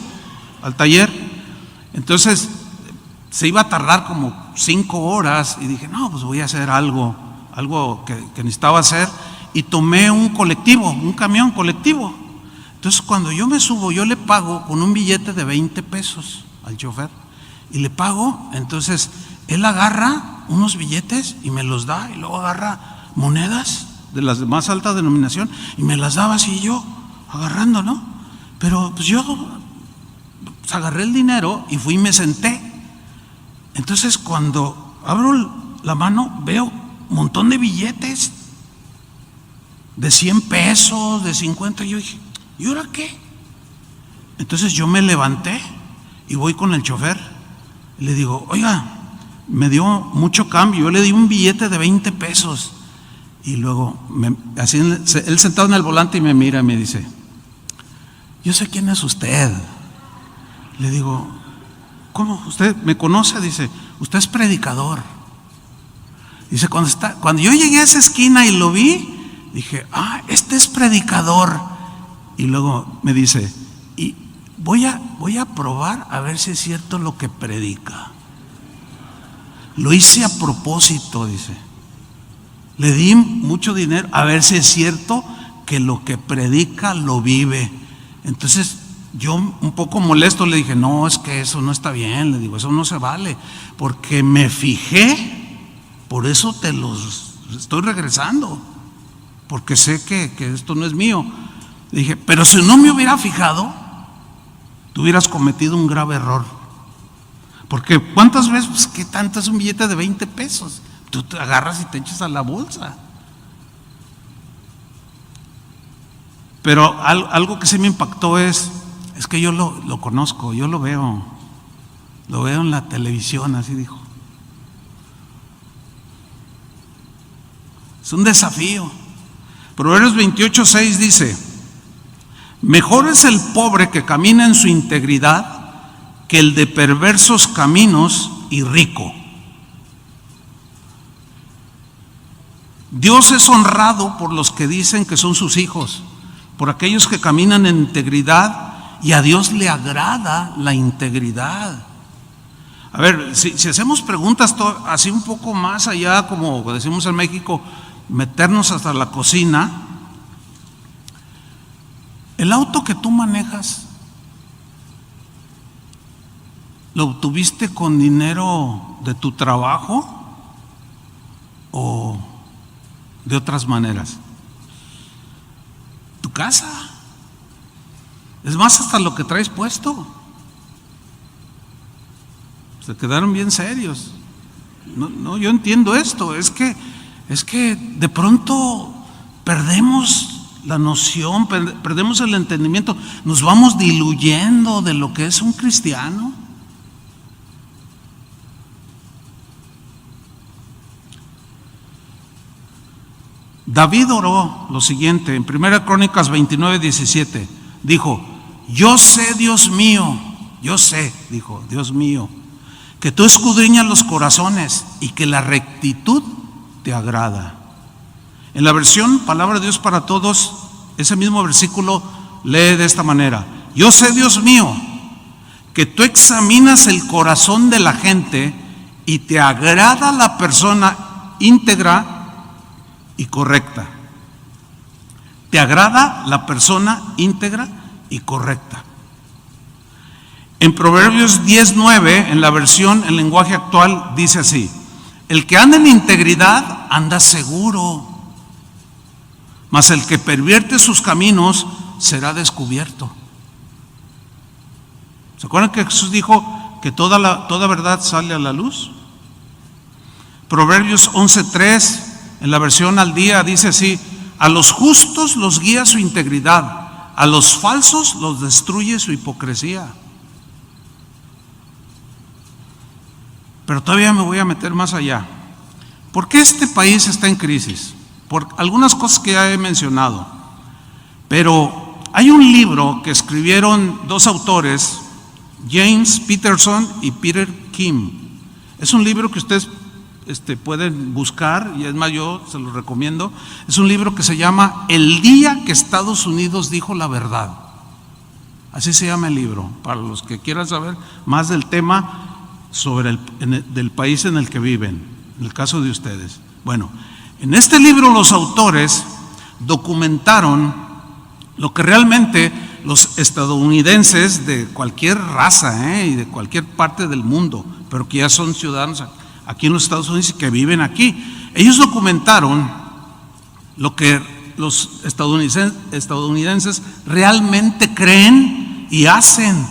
al taller. Entonces, se iba a tardar como 5 horas y dije, no, pues voy a hacer algo que necesitaba hacer. Y tomé un colectivo, un camión colectivo. Entonces, cuando yo me subo, yo le pago con un billete de 20 pesos al chofer. Y le pago, entonces él agarra unos billetes y me los da, y luego agarra monedas de las de más alta denominación y me las daba así yo, agarrando, ¿no? Pero pues yo pues, agarré el dinero y fui y me senté. Entonces cuando abro la mano veo un montón de billetes de 100 pesos, de 50, y yo dije, ¿y ahora qué? Entonces yo me levanté y voy con el chofer y le digo, oiga, me dio mucho cambio, yo le di un billete de 20 pesos. Y luego, así él sentado en el volante y me mira y me dice, yo sé quién es usted. Le digo, ¿cómo? ¿Usted me conoce? Dice, usted es predicador. Dice, cuando yo llegué a esa esquina y lo vi, dije, este es predicador. Y luego me dice, y voy a probar a ver si es cierto lo que predica. Lo hice a propósito, dice. Le di mucho dinero a ver si es cierto que lo que predica lo vive. Entonces yo un poco molesto le dije, no, es que eso no está bien. Le digo, eso no se vale, porque me fijé, por eso te los estoy regresando, porque sé que esto no es mío. Le dije, pero si no me hubiera fijado, tú hubieras cometido un grave error. Porque ¿cuántas veces? Pues, ¿qué tanto es un billete de 20 pesos? Tú te agarras y te echas a la bolsa. Pero algo que sí me impactó es que yo lo conozco, yo lo veo en la televisión, así dijo. Es un desafío. Proverbios 28:6 dice, mejor es el pobre que camina en su integridad que el de perversos caminos y rico. Dios es honrado por los que dicen que son sus hijos, por aquellos que caminan en integridad, y a Dios le agrada la integridad. A ver, si hacemos preguntas así un poco más allá, como decimos en México, meternos hasta la cocina, el auto que tú manejas, ¿lo obtuviste con dinero de tu trabajo o de otras maneras? Tu casa. Es más, hasta lo que traes puesto. Se quedaron bien serios. No, yo entiendo esto. Es que de pronto perdemos la noción, perdemos el entendimiento, nos vamos diluyendo de lo que es un cristiano. David oró lo siguiente en 1 Crónicas 29:17. Dijo, yo sé, Dios mío, yo sé, dijo, Dios mío, que tú escudriñas los corazones y que la rectitud te agrada. En la versión Palabra de Dios para Todos, ese mismo versículo lee de esta manera: yo sé, Dios mío, que tú examinas el corazón de la gente y te agrada la persona íntegra y correcta. Te agrada la persona íntegra y correcta. En Proverbios 10:9, en la versión en lenguaje actual, dice así: el que anda en integridad anda seguro, mas el que pervierte sus caminos será descubierto. ¿Se acuerdan que Jesús dijo que toda verdad sale a la luz? Proverbios 11:3, en la versión al día, dice así: a los justos los guía su integridad, a los falsos los destruye su hipocresía. Pero todavía me voy a meter más allá. ¿Por qué este país está en crisis? por algunas cosas que ya he mencionado. Pero hay un libro que escribieron dos autores, James Peterson y Peter Kim. Es un libro que ustedes pueden buscar, y es más, yo se lo recomiendo. Es un libro que se llama El día que Estados Unidos dijo la verdad. Así se llama el libro, para los que quieran saber más del tema sobre del país en el que viven, en el caso de ustedes. Bueno, en este libro los autores documentaron lo que realmente los estadounidenses de cualquier raza y de cualquier parte del mundo, pero que ya son ciudadanos aquí en los Estados Unidos y que viven aquí, ellos documentaron lo que los estadounidenses realmente creen y hacen,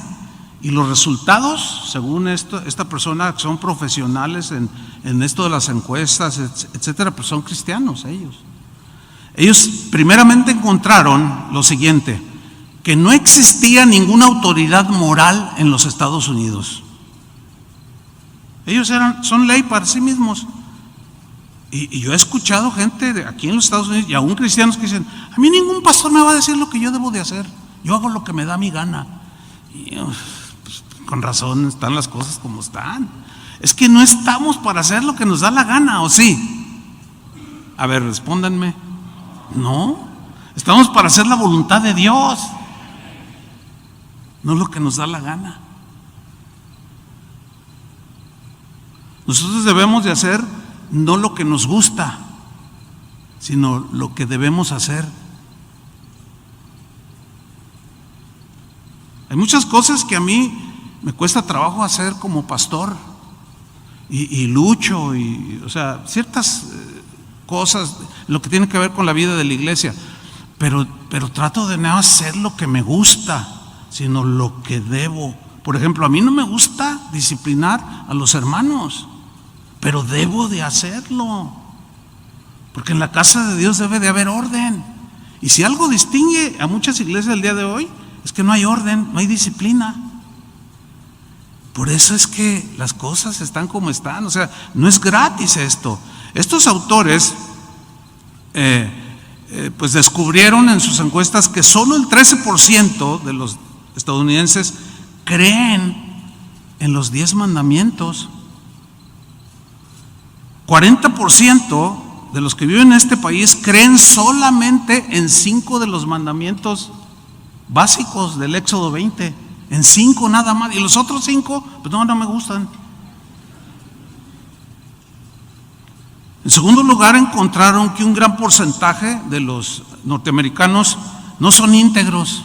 y los resultados, según esta persona, que son profesionales en esto de las encuestas, etcétera, pues son cristianos ellos. Ellos primeramente encontraron lo siguiente: que no existía ninguna autoridad moral en los Estados Unidos. Ellos son ley para sí mismos. Y yo he escuchado gente de aquí en los Estados Unidos, y aún cristianos, que dicen: a mí ningún pastor me va a decir lo que yo debo de hacer, yo hago lo que me da mi gana. Y pues, con razón están las cosas como están. Es que no estamos para hacer lo que nos da la gana, ¿o sí? A ver, respóndanme. No, estamos para hacer la voluntad de Dios, no lo que nos da la gana. Nosotros debemos de hacer no lo que nos gusta, sino lo que debemos hacer. Hay muchas cosas que a mí me cuesta trabajo hacer como pastor, y lucho, o sea, ciertas cosas, lo que tiene que ver con la vida de la iglesia, pero trato de no hacer lo que me gusta, sino lo que debo. Por ejemplo, a mí no me gusta disciplinar a los hermanos, pero debo de hacerlo, porque en la casa de Dios debe de haber orden. Y si algo distingue a muchas iglesias del día de hoy, es que no hay orden, no hay disciplina. Por eso es que las cosas están como están. O sea, no es gratis esto. Estos autores pues descubrieron en sus encuestas que solo el 13% de los estadounidenses creen en los 10 mandamientos. 40% de los que viven en este país creen solamente en 5 de los mandamientos básicos del Éxodo 20, en 5 nada más, y los otros 5, pues no me gustan. En segundo lugar, encontraron que un gran porcentaje de los norteamericanos no son íntegros,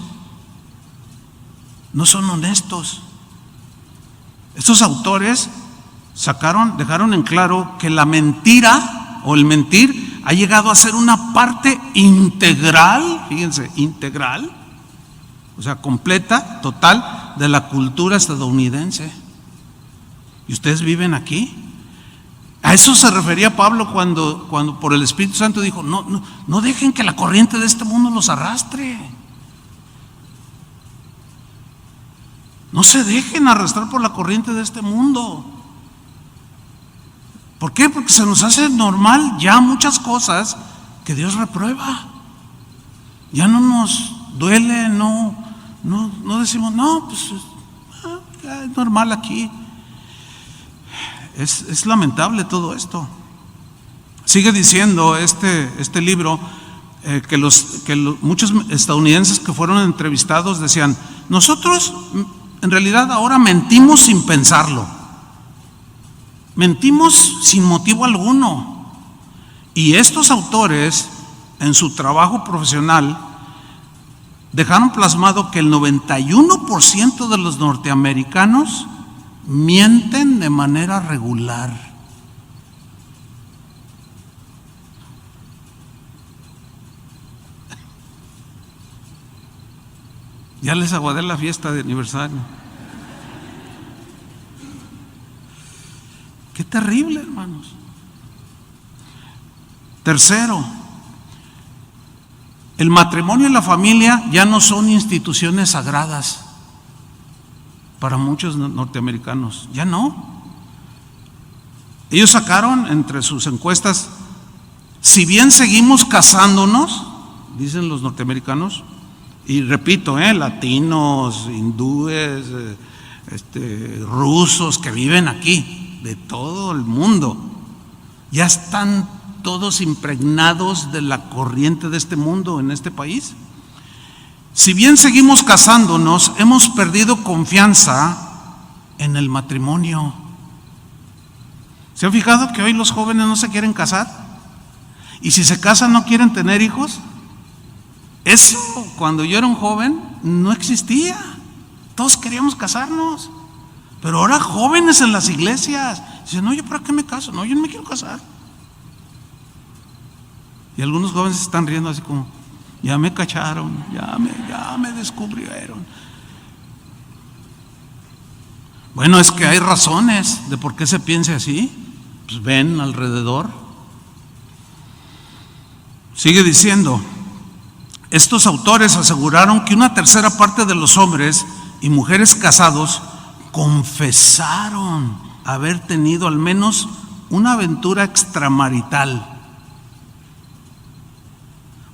no son honestos. Estos autores dejaron en claro que la mentira o el mentir ha llegado a ser una parte integral, fíjense, integral, o sea, completa, total, de la cultura estadounidense. ¿Y ustedes viven aquí? A eso se refería Pablo cuando por el Espíritu Santo dijo: no dejen que la corriente de este mundo los arrastre. No se dejen arrastrar por la corriente de este mundo. ¿Por qué? Porque se nos hace normal ya muchas cosas que Dios reprueba. Ya no nos duele, no decimos, no, pues es normal aquí. Es lamentable todo esto. Sigue diciendo este libro que muchos estadounidenses que fueron entrevistados decían: nosotros en realidad ahora mentimos sin pensarlo, mentimos sin motivo alguno. Y estos autores, en su trabajo profesional, dejaron plasmado que el 91% de los norteamericanos mienten de manera regular. Ya les aguardé la fiesta de aniversario. Qué terrible, hermanos. Tercero, el matrimonio y la familia ya no son instituciones sagradas para muchos norteamericanos. Ya no. Ellos sacaron entre sus encuestas si bien seguimos casándonos, dicen los norteamericanos, y repito, latinos, hindúes, rusos que viven aquí, de todo el mundo, ya están todos impregnados de la corriente de este mundo en este país. Si bien seguimos casándonos, hemos perdido confianza en el matrimonio. ¿Se han fijado que hoy los jóvenes no se quieren casar? Y si se casan no quieren tener hijos. Eso, cuando yo era un joven, no existía. Todos queríamos casarnos. Pero ahora jóvenes en las iglesias dicen, no, ¿yo para qué me caso? No, yo no me quiero casar. Y algunos jóvenes se están riendo así como, ya me cacharon, ya me descubrieron. Bueno, es que hay razones de por qué se piense así. Pues ven alrededor. Sigue diciendo, estos autores aseguraron que una tercera parte de los hombres y mujeres casados confesaron haber tenido al menos una aventura extramarital.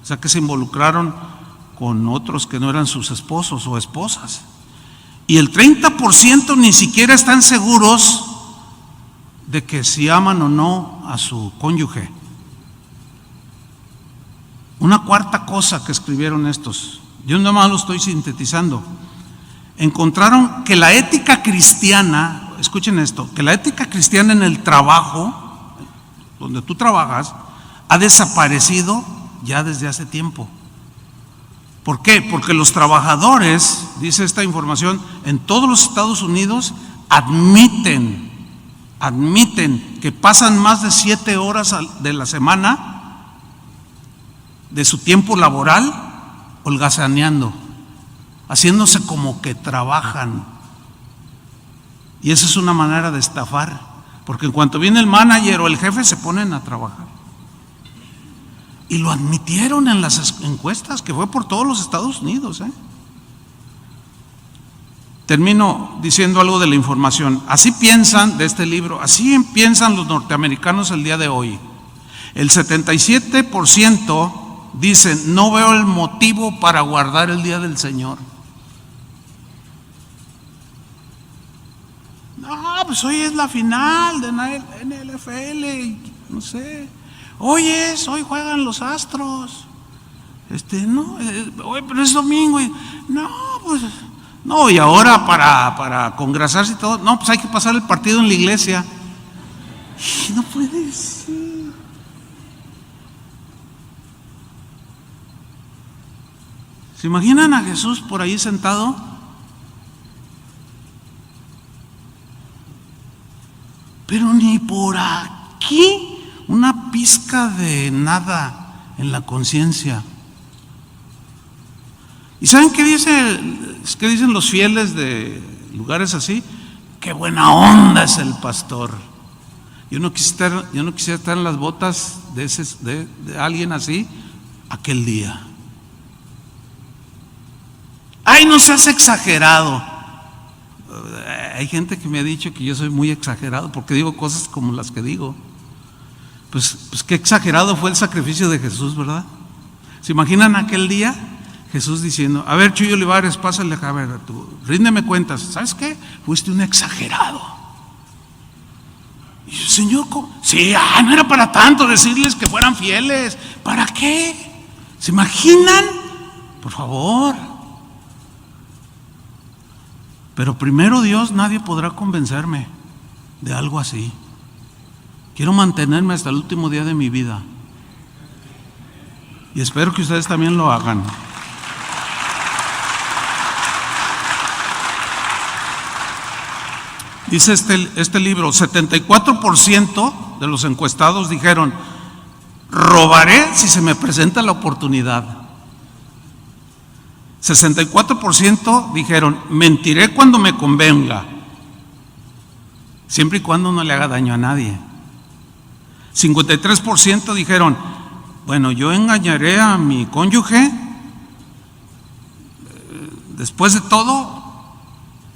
O sea, que se involucraron con otros que no eran sus esposos o esposas. Y el 30% ni siquiera están seguros de que si aman o no a su cónyuge. Una cuarta cosa que escribieron estos, yo nada más lo estoy sintetizando, encontraron que la ética cristiana, escuchen esto, que la ética cristiana en el trabajo, donde tú trabajas, ha desaparecido ya desde hace tiempo. ¿Por qué? Porque los trabajadores, dice esta información, en todos los Estados Unidos admiten que pasan más de 7 horas de la semana de su tiempo laboral holgazaneando, haciéndose como que trabajan. Y esa es una manera de estafar, porque en cuanto viene el manager o el jefe se ponen a trabajar. Y lo admitieron en las encuestas, que fue por todos los Estados Unidos. Termino diciendo algo de la información. Así piensan, de este libro, así piensan los norteamericanos el día de hoy. El 77% dicen, no veo el motivo para guardar el día del Señor. No, pues hoy es la final de NFL, no sé. Hoy juegan los Astros. No, hoy, pero es domingo. No, pues, no, y ahora para congrasarse y todo, no, pues hay que pasar el partido en la iglesia. Y no puede ser. ¿Se imaginan a Jesús por ahí sentado? Pero ni por aquí una pizca de nada en la conciencia. ¿Y saben qué dicen los fieles de lugares así? Qué buena onda es el pastor. Yo no quisiera estar en las botas de alguien así aquel día. Ay, no seas exagerado. Hay gente que me ha dicho que yo soy muy exagerado porque digo cosas como las que digo. Pues qué exagerado fue el sacrificio de Jesús, ¿verdad? ¿Se imaginan aquel día? Jesús diciendo, a ver, Chuy Olivares, pásale acá, a ver, tú, ríndeme cuentas. ¿Sabes qué? Fuiste un exagerado. Y yo, Señor, ¿cómo? Sí, no era para tanto decirles que fueran fieles. ¿Para qué? ¿Se imaginan? Por favor. Pero primero Dios, nadie podrá convencerme de algo así. Quiero mantenerme hasta el último día de mi vida. Y espero que ustedes también lo hagan. Dice este libro, 74% de los encuestados dijeron, robaré si se me presenta la oportunidad. 64% dijeron, mentiré cuando me convenga, siempre y cuando no le haga daño a nadie. 53% dijeron, bueno, yo engañaré a mi cónyuge, después de todo,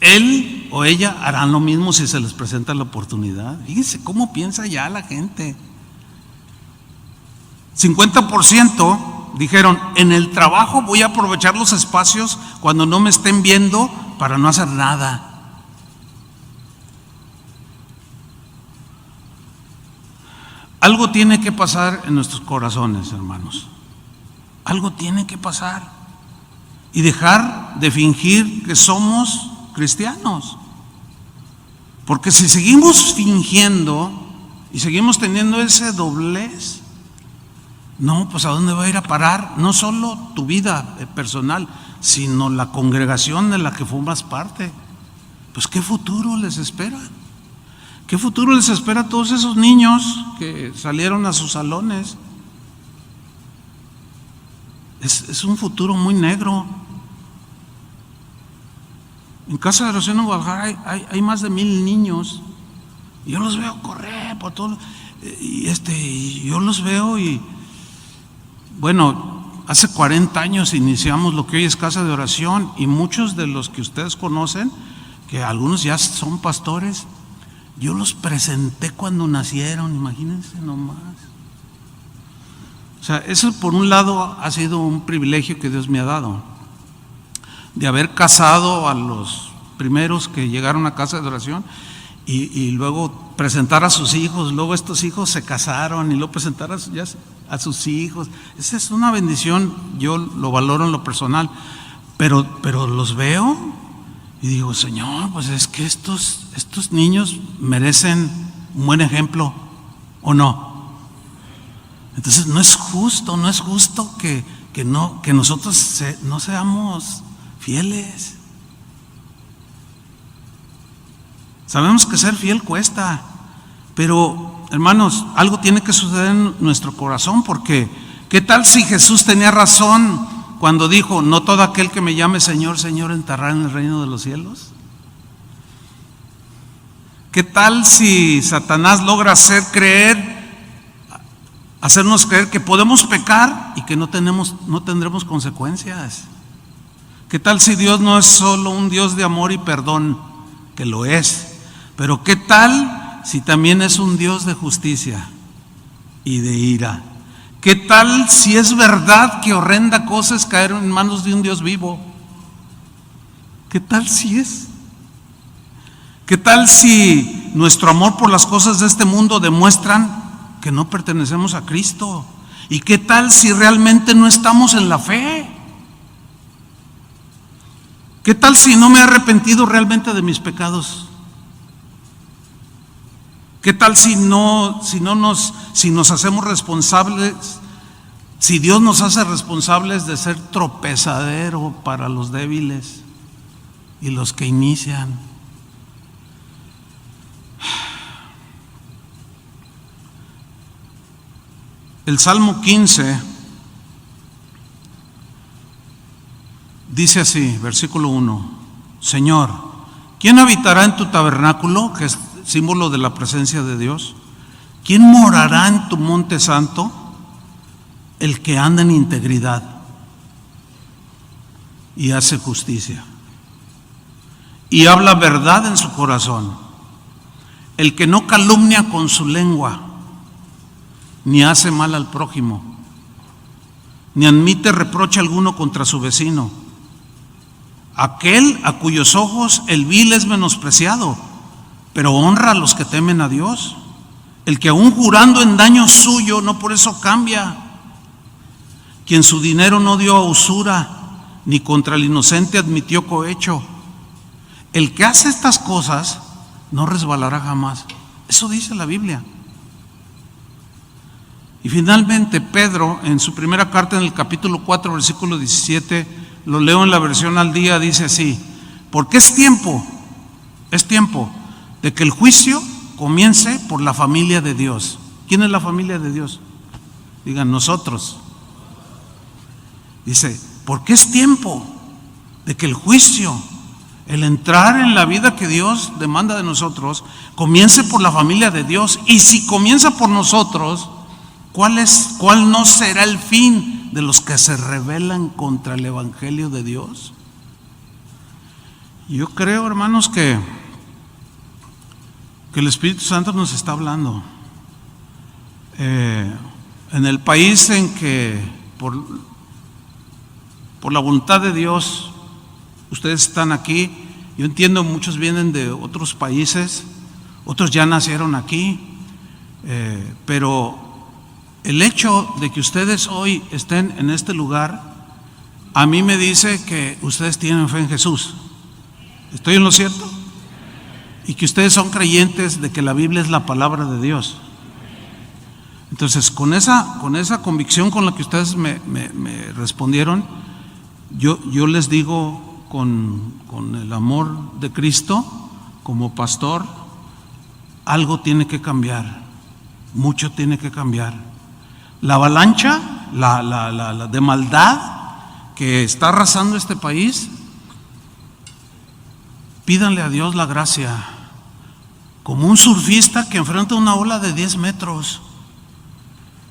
él o ella harán lo mismo si se les presenta la oportunidad. Fíjense cómo piensa ya la gente. 50% dijeron, en el trabajo voy a aprovechar los espacios cuando no me estén viendo para no hacer nada. Algo tiene que pasar en nuestros corazones, hermanos. Algo tiene que pasar. Y dejar de fingir que somos cristianos. Porque si seguimos fingiendo y seguimos teniendo ese doblez, no, pues ¿a dónde va a ir a parar? No solo tu vida personal, sino la congregación de la que formas parte. Pues ¿qué futuro les espera? ¿Qué futuro les espera a todos esos niños que salieron a sus salones? Es un futuro muy negro. En Casa de Oración en Guadalajara hay más de 1,000 niños. Y yo los veo correr por todo. Y yo los veo y, bueno, hace 40 años iniciamos lo que hoy es Casa de Oración, y muchos de los que ustedes conocen, que algunos ya son pastores, yo los presenté cuando nacieron, imagínense nomás. O sea, eso por un lado ha sido un privilegio que Dios me ha dado, de haber casado a los primeros que llegaron a Casa de Oración y luego presentar a sus hijos, luego estos hijos se casaron y luego presentar a sus hijos. Esa es una bendición, yo lo valoro en lo personal, pero los veo y digo, Señor, pues es que estos niños merecen un buen ejemplo, ¿o no? Entonces no es justo que nosotros no seamos fieles. Sabemos que ser fiel cuesta, pero hermanos, algo tiene que suceder en nuestro corazón, porque ¿qué tal si Jesús tenía razón cuando dijo, no todo aquel que me llame Señor, Señor entrará en el reino de los cielos? ¿Qué tal si Satanás logra hacernos creer que podemos pecar y que no tendremos consecuencias? ¿Qué tal si Dios no es solo un Dios de amor y perdón? Que lo es. Pero ¿qué tal si también es un Dios de justicia y de ira? ¿Qué tal si es verdad que horrenda cosa es caer en manos de un Dios vivo? ¿Qué tal si es? ¿Qué tal si nuestro amor por las cosas de este mundo demuestran que no pertenecemos a Cristo? ¿Y qué tal si realmente no estamos en la fe? ¿Qué tal si no me he arrepentido realmente de mis pecados? ¿Qué tal si nos hacemos responsables, si Dios nos hace responsables de ser tropezadero para los débiles y los que inician? El Salmo 15 dice así, versículo 1: Señor, ¿quién habitará en tu tabernáculo, que es símbolo de la presencia de Dios? ¿Quién morará en tu monte santo? El que anda en integridad y hace justicia y habla verdad en su corazón, el que no calumnia con su lengua, ni hace mal al prójimo, ni admite reproche alguno contra su vecino, aquel a cuyos ojos el vil es menospreciado, pero honra a los que temen a Dios, el que aún jurando en daño suyo no por eso cambia, quien su dinero no dio a usura, ni contra el inocente admitió cohecho. El que hace estas cosas no resbalará jamás. Eso dice la Biblia. Y finalmente Pedro, en su primera carta, en el capítulo 4, versículo 17, lo leo en la versión al día, dice así: porque es tiempo de que el juicio comience por la familia de Dios. ¿Quién es la familia de Dios? Digan, nosotros. Dice, porque es tiempo de que el juicio, el entrar en la vida que Dios demanda de nosotros, comience por la familia de Dios. Y si comienza por nosotros, ¿cuál no será el fin de los que se rebelan contra el evangelio de Dios? Yo creo, hermanos, que el Espíritu Santo nos está hablando. En el país en que por la voluntad de Dios ustedes están aquí, yo entiendo muchos vienen de otros países, otros ya nacieron aquí, pero el hecho de que ustedes hoy estén en este lugar, a mí me dice que ustedes tienen fe en Jesús. ¿Estoy en lo cierto? Y que ustedes son creyentes de que la Biblia es la palabra de Dios. Entonces, con esa convicción con la que ustedes me respondieron, yo les digo con el amor de Cristo, como pastor, algo tiene que cambiar, mucho tiene que cambiar. La avalancha, la de maldad que está arrasando este país, pídanle a Dios la gracia, como un surfista que enfrenta una ola de 10 metros,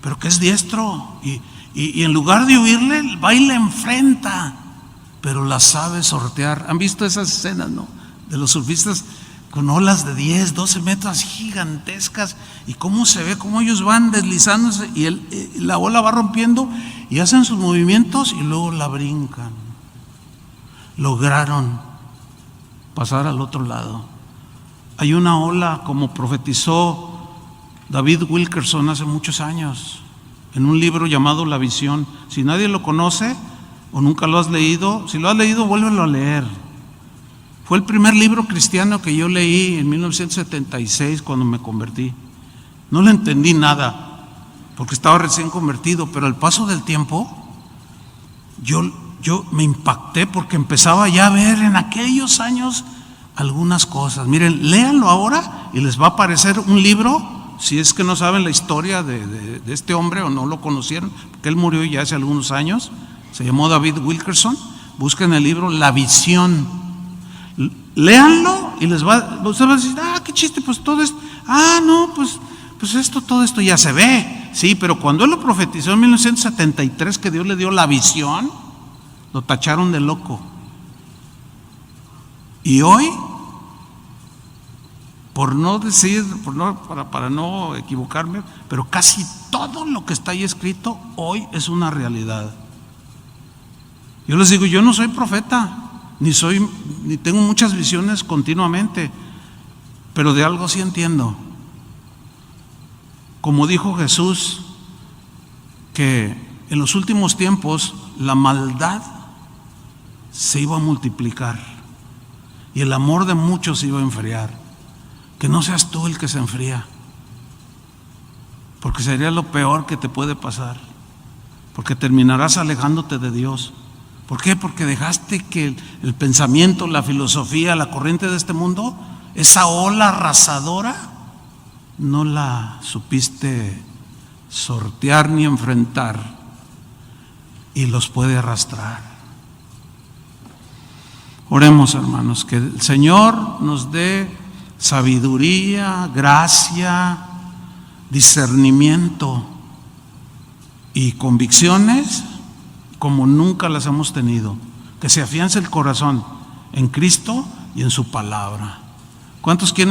pero que es diestro, y en lugar de huirle, va y le enfrenta, pero la sabe sortear. ¿Han visto esas escenas, no? De los surfistas con olas de 10, 12 metros gigantescas, y cómo se ve, cómo ellos van deslizándose, y la ola va rompiendo, y hacen sus movimientos, y luego la brincan. Lograron pasar al otro lado. Hay una ola, como profetizó David Wilkerson hace muchos años, en un libro llamado La Visión. Si nadie lo conoce o nunca lo has leído, si lo has leído, vuélvelo a leer. Fue el primer libro cristiano que yo leí en 1976 cuando me convertí. No le entendí nada porque estaba recién convertido, pero al paso del tiempo yo me impacté porque empezaba ya a ver en aquellos años algunas cosas. Miren, léanlo ahora y les va a aparecer un libro, si es que no saben la historia de este hombre o no lo conocieron, porque él murió ya hace algunos años. Se llamó David Wilkerson. Busquen el libro La Visión, léanlo y usted va a decir, qué chiste, pues todo esto, no, pues todo esto ya se ve. Sí, pero cuando él lo profetizó en 1973, que Dios le dio la visión, lo tacharon de loco. Y hoy, por no decir, para no equivocarme, pero casi todo lo que está ahí escrito hoy es una realidad. Yo les digo, yo no soy profeta, ni tengo muchas visiones continuamente, pero de algo sí entiendo. Como dijo Jesús, que en los últimos tiempos la maldad se iba a multiplicar y el amor de muchos se iba a enfriar. Que no seas tú el que se enfría, porque sería lo peor que te puede pasar, porque terminarás alejándote de Dios. ¿Por qué? Porque dejaste que el pensamiento, la filosofía, la corriente de este mundo, esa ola arrasadora, no la supiste sortear ni enfrentar, y los puede arrastrar. Oremos, hermanos, que el Señor nos dé sabiduría, gracia, discernimiento y convicciones como nunca las hemos tenido. Que se afiance el corazón en Cristo y en su palabra. ¿Cuántos quieren